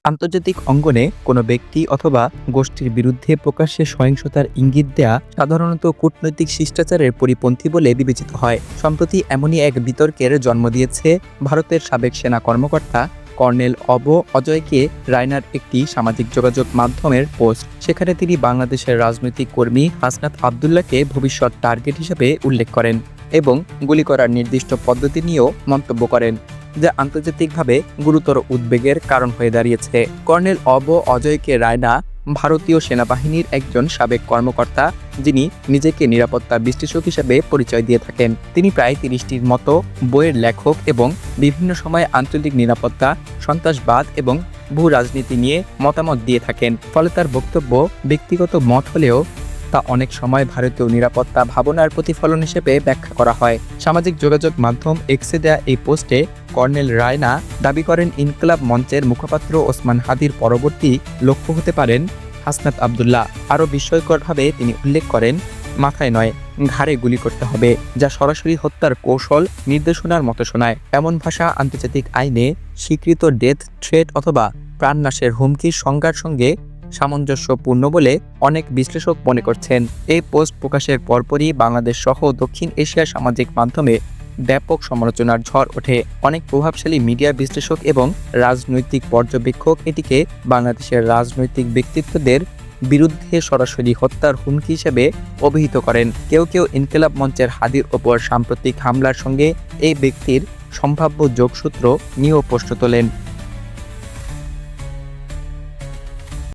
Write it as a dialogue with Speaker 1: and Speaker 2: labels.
Speaker 1: আন্তর্জাতিক অঙ্গনে কোনো ব্যক্তি অথবা গোষ্ঠীর বিরুদ্ধে প্রকাশ্যে সহিংসতার ইঙ্গিত দেয়া সাধারণত কূটনৈতিক শিষ্টাচারের পরিপন্থী বলে বিবেচিত হয়। সম্প্রতি এমনই এক বিতর্কের জন্ম দিয়েছে ভারতের সাবেক সেনা কর্মকর্তা কর্নেল অজয়কে রায়নার একটি সামাজিক যোগাযোগ মাধ্যমের পোস্ট। সেখানে তিনি বাংলাদেশের রাজনৈতিক কর্মী হাসনাত আবদুল্লাহকে ভবিষ্যৎ টার্গেট হিসেবে উল্লেখ করেন এবং গুলি করার নির্দিষ্ট পদ্ধতি নিয়েও মন্তব্য করেন, যা আন্তর্জাতিকভাবে গুরুতর উদ্বেগের কারণ হয়ে দাঁড়িয়েছে। কর্নেল অজয়কে রায়না ভারতীয় সেনাবাহিনীর একজন সাবেক কর্মকর্তা, যিনি নিজেকে নিরাপত্তা বিশ্লেষক হিসেবে পরিচয় দিয়ে থাকেন। তিনি প্রায় ৩০টির মতো বইয়ের লেখক এবং বিভিন্ন সময়ে আঞ্চলিক নিরাপত্তা, সন্ত্রাসবাদ এবং ভূ রাজনীতি নিয়ে মতামত দিয়ে থাকেন। ফলে তার বক্তব্য ব্যক্তিগত মত হলেও তা অনেক সময় ভারতীয় নিরাপত্তা ভাবনার প্রতিফলন হিসেবে ব্যাখ্যা করা হয়। সামাজিক যোগাযোগ মাধ্যম এক্সে দেয়া এই পোস্টে কর্নেল রায়না দাবি করেন, ইনকিলাব মঞ্চের মুখপাত্র ওসমান হাদির পরবর্তী লক্ষ্য হতে পারেন হাসনাত আবদুল্লাহ। আরও বিস্ময়করভাবে তিনি উল্লেখ করেন, মাথায় নয়, ঘাড়ে গুলি করতে হবে, যা সরাসরি হত্যার কৌশল নির্দেশনার মতো শোনায়। এমন ভাষা আন্তর্জাতিক আইনে স্বীকৃত ডেথ থ্রেট অথবা প্রাণনাশের হুমকির সংজ্ঞার সঙ্গে সামঞ্জস্যপূর্ণ বলে অনেক বিশ্লেষক মনে করছেন। এই পোস্ট প্রকাশের পরপরই বাংলাদেশ সহ দক্ষিণ এশিয়ার সামাজিক মাধ্যমে ব্যাপক সমালোচনার ঝড় ওঠে। অনেক প্রভাবশালী মিডিয়া বিশ্লেষক এবং রাজনৈতিক পর্যবেক্ষক এটিকে বাংলাদেশের রাজনৈতিক ব্যক্তিত্বদের বিরুদ্ধে সরাসরি হত্যার হুমকি হিসেবে অভিহিত করেন। কেউ কেউ ইনকিলাব মঞ্চের হাদির ওপর সাম্প্রতিক হামলার সঙ্গে এই ব্যক্তির সম্ভাব্য যোগসূত্র নিয়েও প্রশ্ন তোলেন।